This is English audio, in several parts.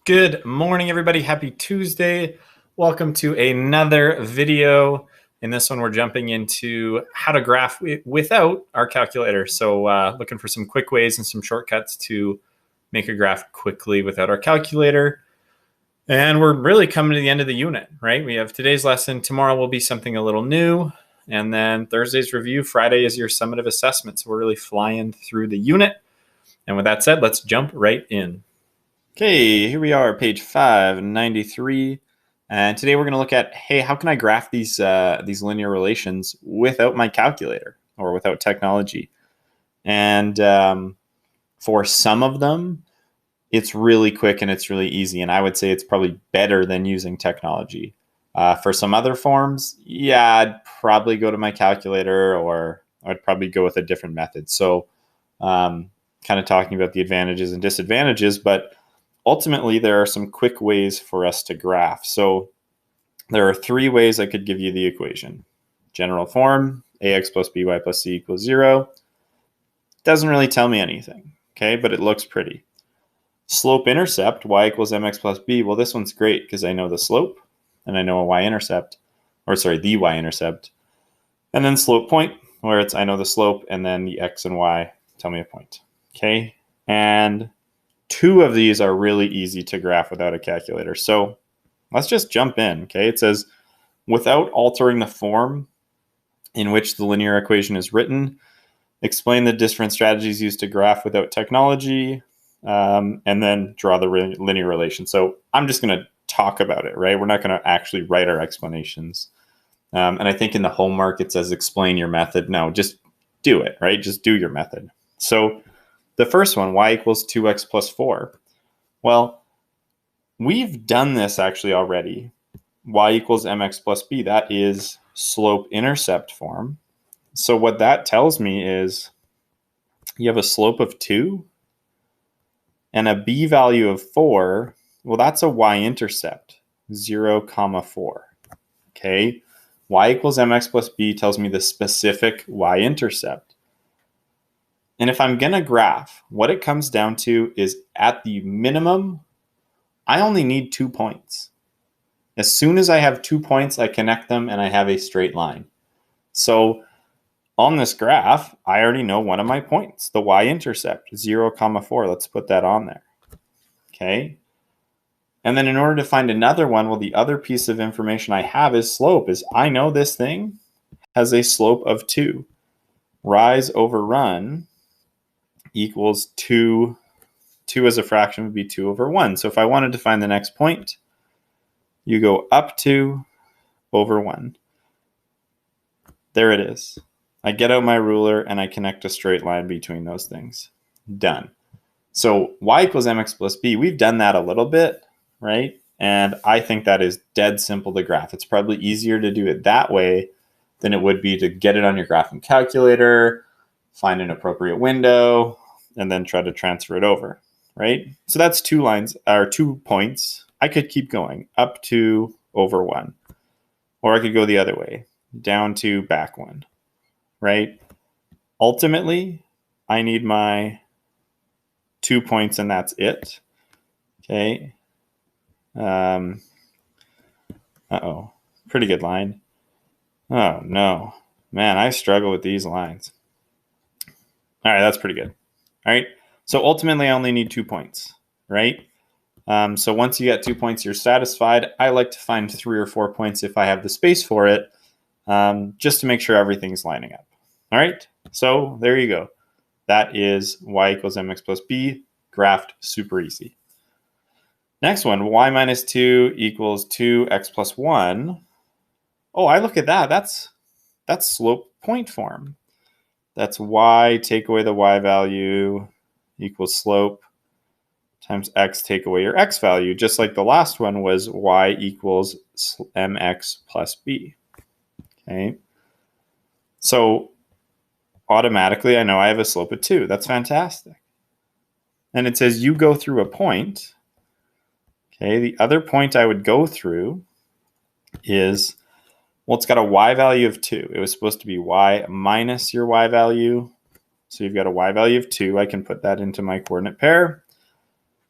Good morning, everybody. Happy Tuesday. Welcome to another video. In this one, we're jumping into how to graph without our calculator. So looking for some quick ways and some shortcuts to make a graph quickly without our calculator. And we're really coming to the end of the unit, right? We have today's lesson. Tomorrow will be something a little new. And then Thursday's review. Friday is your summative assessment. So we're really flying through the unit. And with that said, let's jump right in. Okay, here we are, page 593. And today we're going to look at, hey, how can I graph these linear relations without my calculator or without technology? And for some of them, it's really quick and it's really easy. And I would say it's probably better than using technology. For some other forms, yeah, I'd probably go to my calculator or I'd probably go with a different method. So kind of talking about the advantages and disadvantages, but ultimately, there are some quick ways for us to graph. So there are three ways I could give you the equation. General form, ax plus by plus c equals 0. Doesn't really tell me anything, okay, but it looks pretty. Slope intercept, y equals mx plus b. Well, this one's great because I know the slope and I know a y-intercept, the y-intercept. And then slope point, where I know the slope and then the x and y tell me a point, okay? And two of these are really easy to graph without a calculator. So let's just jump in, okay? It says, without altering the form in which the linear equation is written, explain the different strategies used to graph without technology, and then draw the linear relation. So I'm just going to talk about it, right? We're not going to actually write our explanations. And I think in the homework, it says explain your method. No, just do it, right? Just do your method. So the first one, y equals 2x plus 4. Well, we've done this actually already. Y equals mx plus b. That is slope-intercept form. So what that tells me is you have a slope of 2 and a b value of 4. Well, that's a y-intercept, 0, 4. Okay? Y equals mx plus b tells me the specific y-intercept. And if I'm going to graph, what it comes down to is at the minimum, I only need 2 points. As soon as I have 2 points, I connect them and I have a straight line. So on this graph, I already know one of my points, the y-intercept, 0, 4. Let's put that on there. Okay. And then in order to find another one, well, the other piece of information I have is slope, is I know this thing has a slope of 2. Rise over run equals 2. 2 as a fraction would be 2 over 1. So if I wanted to find the next point, you go up 2 over 1. There it is. I get out my ruler and I connect a straight line between those things. Done. So y equals mx plus b, we've done that a little bit, right? And I think that is dead simple to graph. It's probably easier to do it that way than it would be to get it on your graphing calculator, find an appropriate window, and then try to transfer it over, right? So that's 2 lines, or 2 points. I could keep going, up 2 over 1. Or I could go the other way, down 2, back 1, right? Ultimately, I need my 2 points and that's it, okay? Pretty good line. Oh, no. Man, I struggle with these lines. All right, that's pretty good. All right, so ultimately I only need 2 points, right? So once you get 2 points, you're satisfied. I like to find 3 or 4 points if I have the space for it, just to make sure everything's lining up. All right, so there you go. That is y equals mx plus b, graphed super easy. Next one, y minus 2 equals 2x plus 1. Oh, I look at that. That's slope point form. That's y, take away the y value, equals slope, times x, take away your x value, just like the last one was y equals mx plus b. Okay. So automatically, I know I have a slope of 2. That's fantastic. And it says you go through a point. Okay, the other point I would go through is, Well, it's got a y value of 2. It was supposed to be y minus your y value. So you've got a y value of 2. I can put that into my coordinate pair.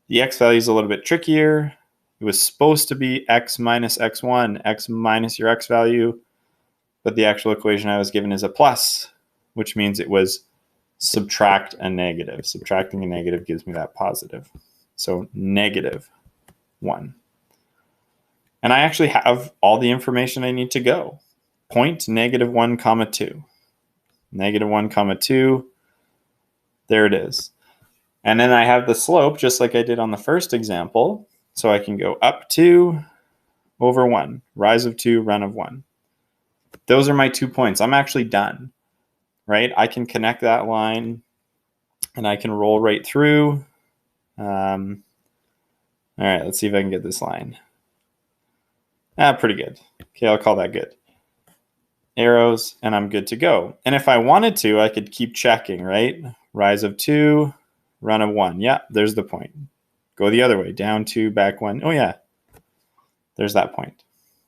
The x value is a little bit trickier. It was supposed to be x minus x1, x minus your x value, but the actual equation I was given is a plus, which means it was subtract a negative. Subtracting a negative gives me that positive. So negative 1. And I actually have all the information I need to go. Point negative 1 comma 2. Negative 1 comma 2. There it is. And then I have the slope just like I did on the first example. So I can go up 2 over 1. Rise of 2, run of 1. Those are my 2 points. I'm actually done, right? I can connect that line and I can roll right through. All right, let's see if I can get this line. Pretty good. Okay, I'll call that good. Arrows, and I'm good to go. And if I wanted to, I could keep checking, right? Rise of 2, run of 1. Yeah, there's the point. Go the other way, down 2, back 1. Oh yeah, there's that point.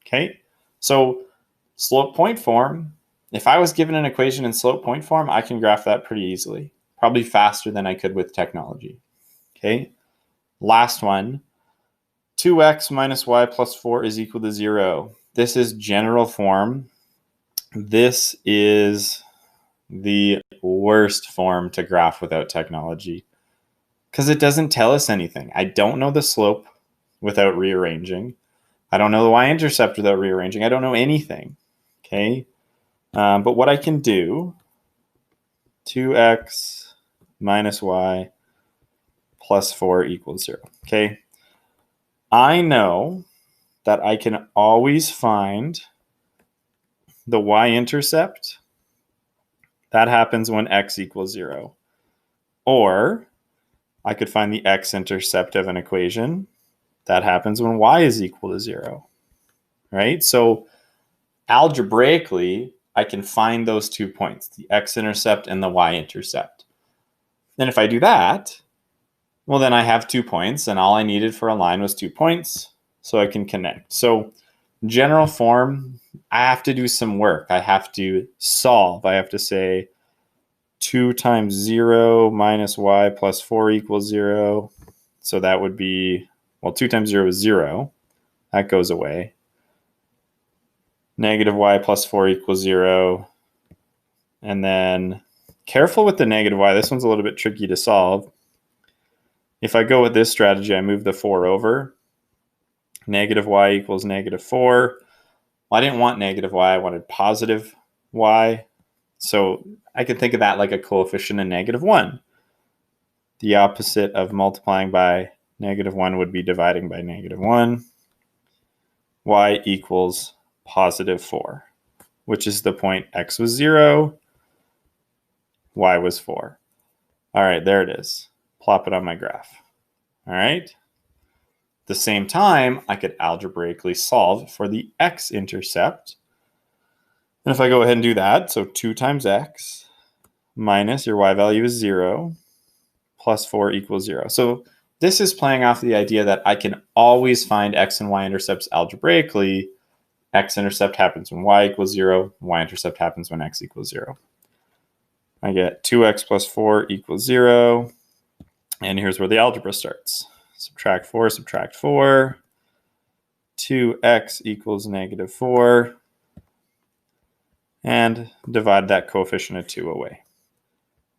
Okay, so slope point form, if I was given an equation in slope point form, I can graph that pretty easily, probably faster than I could with technology. Okay, last one, 2x minus y plus 4 is equal to 0. This is general form. This is the worst form to graph without technology because it doesn't tell us anything. I don't know the slope without rearranging. I don't know the y-intercept without rearranging. I don't know anything, okay? But what I can do, 2x minus y plus 4 equals 0, okay? I know that I can always find the y-intercept. That happens when x equals 0. Or I could find the x-intercept of an equation. That happens when y is equal to 0, right? So algebraically, I can find those 2 points, the x-intercept and the y-intercept. Then if I do that, well, then I have 2 points, and all I needed for a line was 2 points, so I can connect. So general form, I have to do some work. I have to solve. I have to say 2 times 0 minus y plus 4 equals 0. So that would be, well, 2 times 0 is 0. That goes away. Negative y plus 4 equals 0. And then careful with the negative y. This one's a little bit tricky to solve. If I go with this strategy, I move the 4 over. Negative y equals negative 4. Well, I didn't want negative y. I wanted positive y. So I can think of that like a coefficient of negative 1. The opposite of multiplying by negative 1 would be dividing by negative 1. Y equals positive 4, which is the point x was 0, y was 4. All right, there it is. Plop it on my graph. All right. At the same time, I could algebraically solve for the x-intercept. And if I go ahead and do that, so 2 times x minus your y value is 0 plus 4 equals 0. So this is playing off the idea that I can always find x and y intercepts algebraically. X-intercept happens when y equals 0. Y-intercept happens when x equals 0. I get 2x plus 4 equals 0. And here's where the algebra starts. Subtract 4, subtract 4. 2x equals negative 4. And divide that coefficient of 2 away.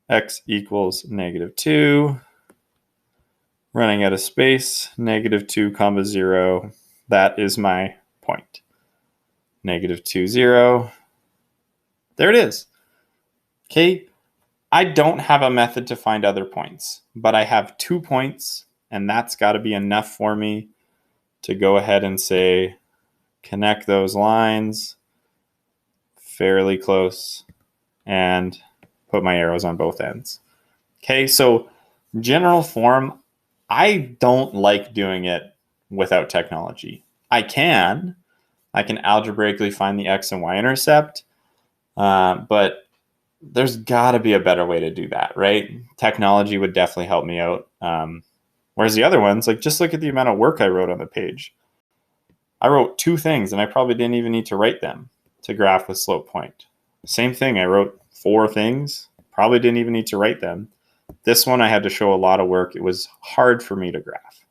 X equals negative 2. Running out of space, negative 2 comma 0. That is my point. Negative 2, 0. There it is. Okay, I don't have a method to find other points, but I have 2 points, and that's got to be enough for me to go ahead and say, connect those lines fairly close and put my arrows on both ends. Okay, so general form, I don't like doing it without technology. I can algebraically find the x and y intercept, but there's got to be a better way to do that, right? Technology would definitely help me out. Whereas the other ones, like just look at the amount of work I wrote on the page. I wrote 2 things and I probably didn't even need to write them. to graph with slope point. Same thing, I wrote 4 things, probably didn't even need to write them. This one I had to show a lot of work. It was hard for me to graph,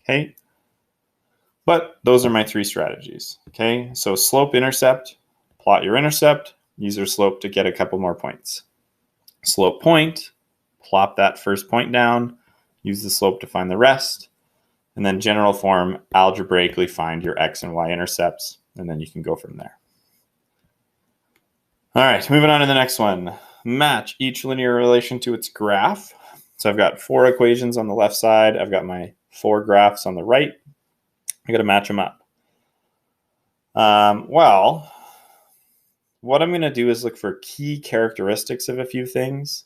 okay? But those are my 3 strategies, okay? So slope intercept, plot your intercept, use your slope to get a couple more points. Slope point, plop that first point down, use the slope to find the rest, and then general form, algebraically find your x and y intercepts, and then you can go from there. All right, moving on to the next one. Match each linear relation to its graph. So I've got 4 equations on the left side. I've got my 4 graphs on the right. I got to match them up. Well, what I'm going to do is look for key characteristics of a few things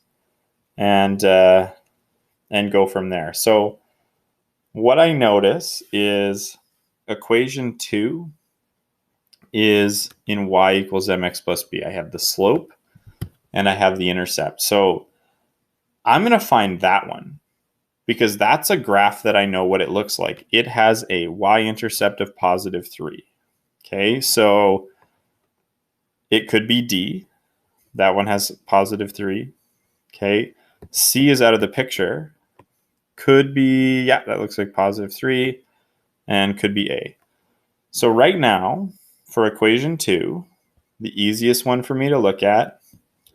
and go from there. So what I notice is equation 2 is in y equals mx plus b. I have the slope and I have the intercept. So I'm going to find that one because that's a graph that I know what it looks like. It has a y-intercept of positive 3. Okay, so it could be D. That one has positive 3. Okay, C is out of the picture. Could be, yeah, that looks like positive 3, and could be A. So right now, for equation 2, the easiest one for me to look at,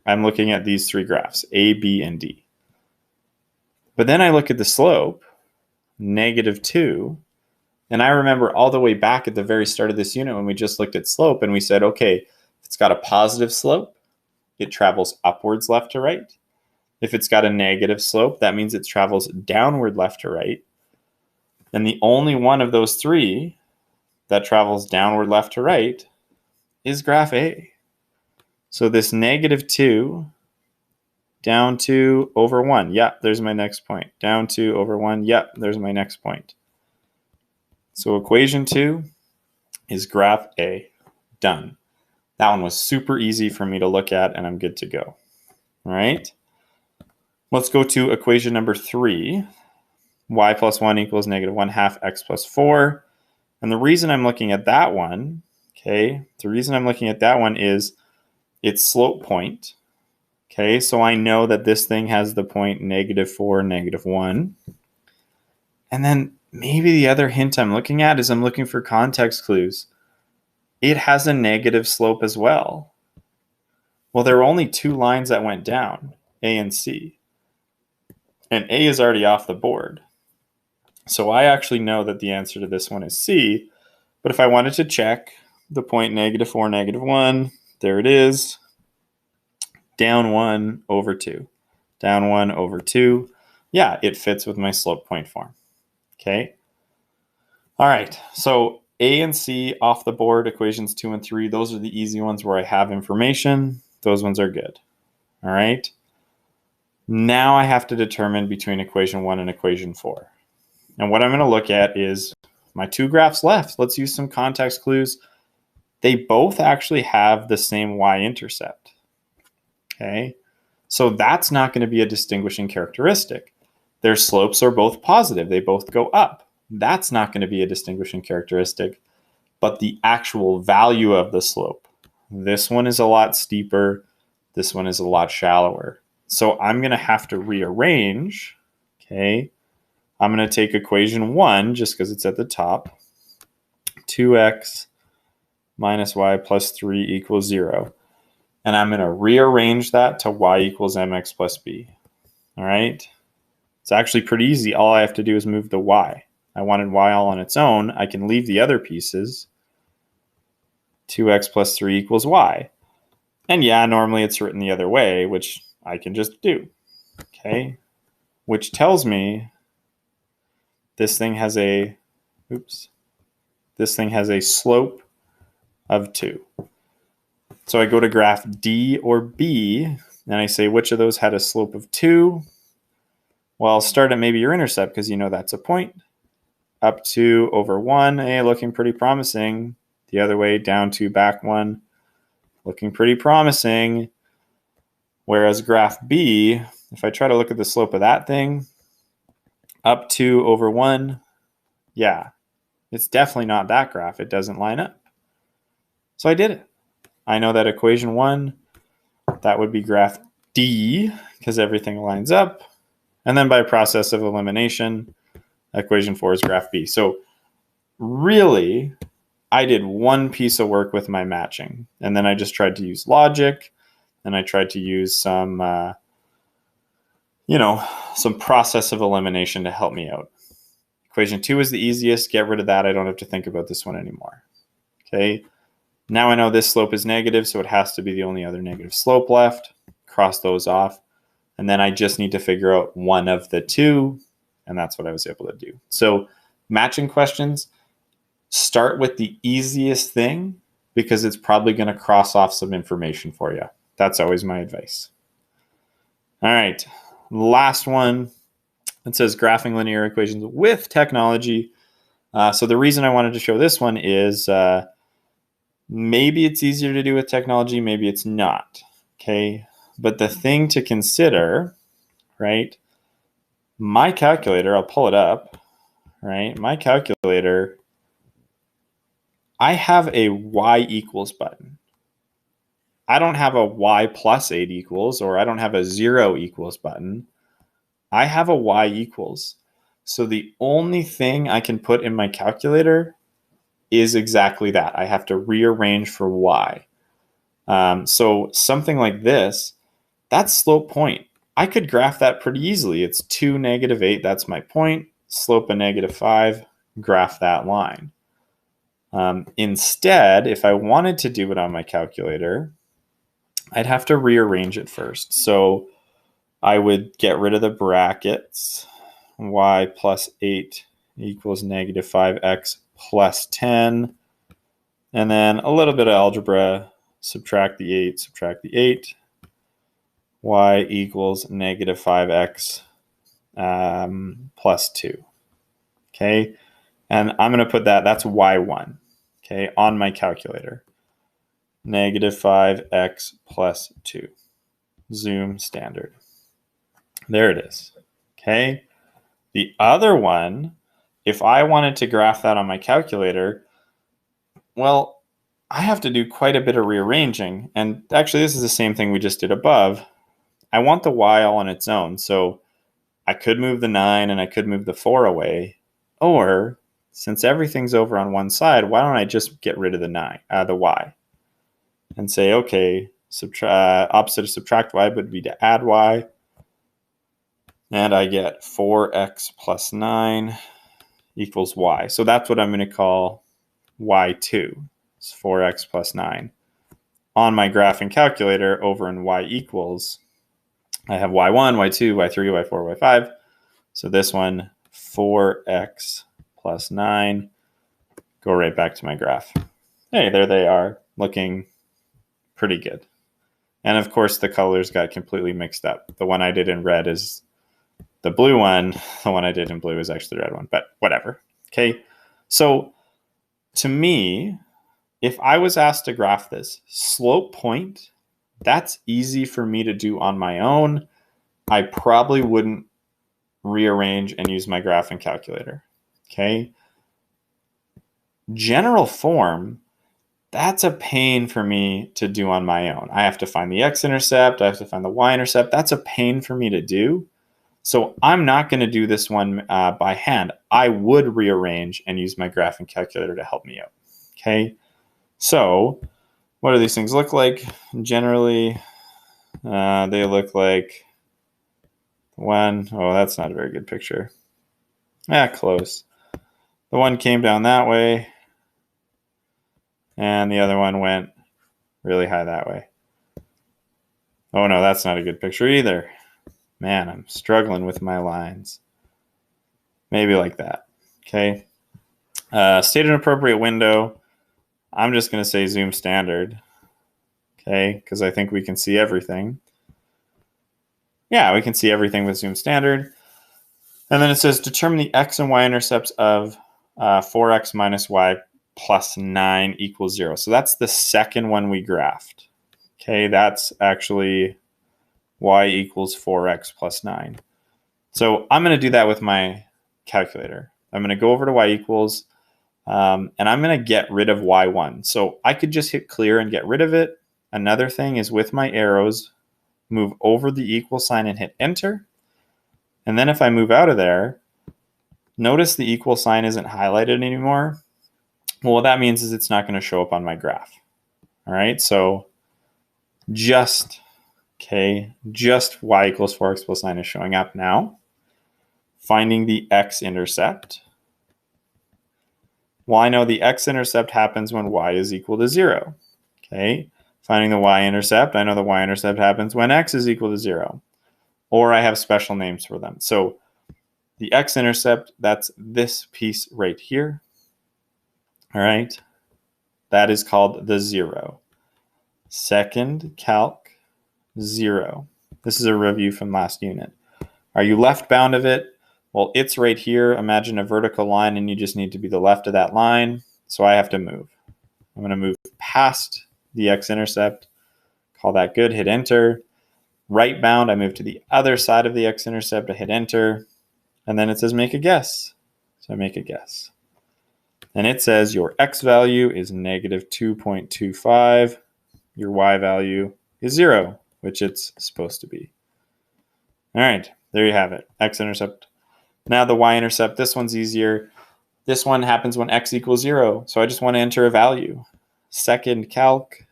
I'm looking at these 3 graphs, A, B, and D. But then I look at the slope, negative 2, and I remember all the way back at the very start of this unit when we just looked at slope and we said, okay, if it's got a positive slope, it travels upwards left to right. If it's got a negative slope, that means it travels downward left to right. And the only one of those 3 that travels downward left to right is graph A. So this negative 2 down 2 over 1. Yep, there's my next point. Down 2 over 1. Yep, there's my next point. So equation 2 is graph A. Done. That one was super easy for me to look at, and I'm good to go. All right. Let's go to equation number 3. Y plus 1 equals negative 1/2 x plus 4. And the reason I'm looking at that one, okay, the reason I'm looking at that one is its slope point. Okay, so I know that this thing has the point negative 4, negative 1. And then maybe the other hint I'm looking at is I'm looking for context clues. It has a negative slope as well. Well, there were only 2 lines that went down, A and C. And A is already off the board. So I actually know that the answer to this one is C. But if I wanted to check the point negative 4, negative 1, there it is. Down 1 over 2. Down 1 over 2. Yeah, it fits with my slope point form. Okay. All right. So A and C off the board, equations 2 and 3. Those are the easy ones where I have information. Those ones are good. All right. Now I have to determine between equation 1 and equation 4. And what I'm going to look at is my 2 graphs left. Let's use some context clues. They both actually have the same y-intercept. Okay, so that's not going to be a distinguishing characteristic. Their slopes are both positive. They both go up. That's not going to be a distinguishing characteristic. But the actual value of the slope, this one is a lot steeper. This one is a lot shallower. So I'm going to have to rearrange. Okay, I'm going to take equation 1 just because it's at the top. 2x minus y plus 3 equals 0. And I'm going to rearrange that to y equals mx plus b. All right. It's actually pretty easy. All I have to do is move the y. I wanted y all on its own. I can leave the other pieces. 2x plus 3 equals y. And yeah, normally it's written the other way, which I can just do. Okay. Which tells me this thing has a, this thing has a slope of 2. So I go to graph D or B, and I say, which of those had a slope of 2? Well, I'll start at maybe your intercept because you know that's a point. Up 2 over 1, hey, looking pretty promising. The other way, down 2, back 1, looking pretty promising. Whereas graph B, if I try to look at the slope of that thing, up 2 over 1, yeah, it's definitely not that graph. It doesn't line up. So I did it. I know that equation 1, that would be graph D because everything lines up. And then by process of elimination, equation 4 is graph B. So really, I did one piece of work with my matching. And then I just tried to use logic. And I tried to use some, some process of elimination to help me out. Equation 2 is the easiest. Get rid of that. I don't have to think about this one anymore. Okay. Now I know this slope is negative, so it has to be the only other negative slope left. Cross those off. And then I just need to figure out one of the two, and that's what I was able to do. So matching questions, start with the easiest thing because it's probably going to cross off some information for you. That's always my advice. All right, last one. It says graphing linear equations with technology. So the reason I wanted to show this one is maybe it's easier to do with technology, maybe it's not. Okay. But the thing to consider, right? My calculator, I'll pull it up, right? My calculator, I have a y equals button. I don't have a y plus 8 equals, or I don't have a 0 equals button. I have a y equals. So the only thing I can put in my calculator is exactly that. I have to rearrange for y. So something like this, that's slope point. I could graph that pretty easily. It's 2, -8. That's my point. Slope of -5. Graph that line. Instead, if I wanted to do it on my calculator, I'd have to rearrange it first. So I would get rid of the brackets. Y plus 8 equals -5x plus 10. And then a little bit of algebra. Subtract the 8, subtract the 8. Y equals -5x plus 2. Okay. And I'm going to put that's y1. Okay. On my calculator. -5x plus 2. Zoom standard. There it is. Okay. The other one, if I wanted to graph that on my calculator, well, I have to do quite a bit of rearranging. And actually, this is the same thing we just did above. I want the y all on its own. So I could move the 9 and I could move the 4 away. Or since everything's over on one side, why don't I just get rid of the y? And say, okay, opposite of subtract y would be to add y. And I get 4x plus 9 equals y. So that's what I'm going to call y2. It's 4x plus 9. On my graphing calculator over in y equals, I have y1, y2, y3, y4, y5. So this one, 4x plus 9. Go right back to my graph. Hey, there they are, looking pretty good. And of course, the colors got completely mixed up. The one I did in red is the blue one. The one I did in blue is actually the red one, but whatever. Okay. So to me, if I was asked to graph this slope point, that's easy for me to do on my own. I probably wouldn't rearrange and use my graphing calculator. Okay. General form, that's a pain for me to do on my own. I have to find the x-intercept. I have to find the y-intercept. That's a pain for me to do. So I'm not going to do this one by hand. I would rearrange and use my graphing calculator to help me out. Okay. So what do these things look like? Generally, they look like one. Oh, that's not a very good picture. Yeah, close. The one came down that way, and the other one went really high that way. Oh no, that's not a good picture either. Man, I'm struggling with my lines. Maybe like that. Okay. State an appropriate window. I'm just going to say zoom standard. Okay, because I think we can see everything. Yeah, we can see everything with zoom standard. And then it says determine the x and y intercepts of 4x minus y plus 9 equals 0. So that's the second one we graphed. Okay, that's actually y equals 4x plus 9. So I'm going to do that with my calculator. I'm going to go over to y equals, and I'm going to get rid of y1. So I could just hit clear and get rid of it, another thing is with my arrows, move over the equal sign and hit enter. And then if I move out of there, notice the equal sign isn't highlighted anymore. Well, what that means is it's not going to show up on my graph. All right, so just y equals 4x plus 9 is showing up now. Finding the x-intercept. Well, I know the x-intercept happens when y is equal to 0. Okay, finding the y-intercept, I know the y-intercept happens when x is equal to 0. Or I have special names for them. So the x-intercept, that's this piece right here. All right, that is called the 0. Second calc 0. This is a review from last unit. Are you left bound of it? Well, it's right here. Imagine a vertical line and you just need to be the left of that line. So I have to move. I'm going to move past the x-intercept. Call that good. Hit enter. Right bound, I move to the other side of the x-intercept. I hit enter. And then it says make a guess. So I make a guess. And it says your x value is negative 2.25. Your y value is 0, which it's supposed to be. All right, there you have it. X-intercept. Now the y-intercept, this one's easier. This one happens when x equals 0. So I just want to enter a value. Second calc,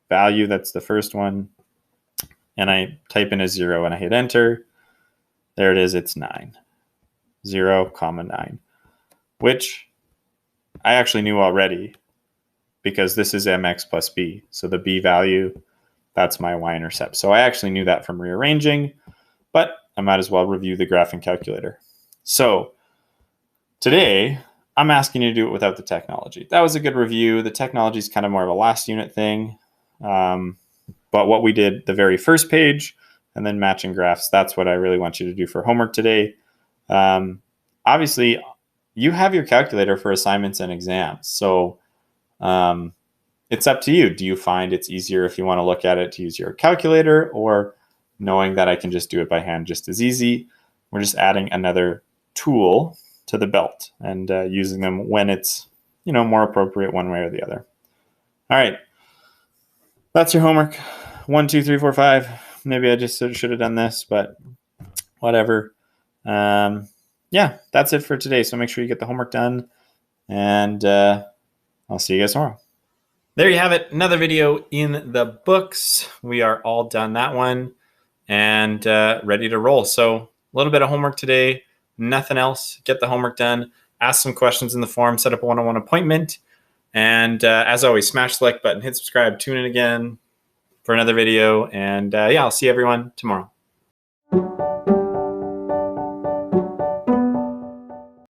value, that's the first one. And I type in a 0 and I hit enter. There it is, it's 9. 0, 9. Which I actually knew already because this is mx plus b. So the b value, that's my y-intercept. So I actually knew that from rearranging, but I might as well review the graphing calculator. So today, I'm asking you to do it without the technology. That was a good review. The technology is kind of more of a last unit thing. But what we did the very first page and then matching graphs, that's what I really want you to do for homework today. Obviously, you have your calculator for assignments and exams. So it's up to you. Do you find it's easier if you want to look at it to use your calculator, or knowing that I can just do it by hand just as easy? We're just adding another tool to the belt and using them when it's more appropriate one way or the other. All right, that's your homework. 1, 2, 3, 4, 5. Maybe I just should have done this, but whatever. Yeah, that's it for today. So make sure you get the homework done, and I'll see you guys tomorrow. There you have it. Another video in the books. We are all done that one and ready to roll. So a little bit of homework today, nothing else. Get the homework done, ask some questions in the forum, set up a one-on-one appointment. And as always, smash the like button, hit subscribe, tune in again for another video. And yeah, I'll see everyone tomorrow.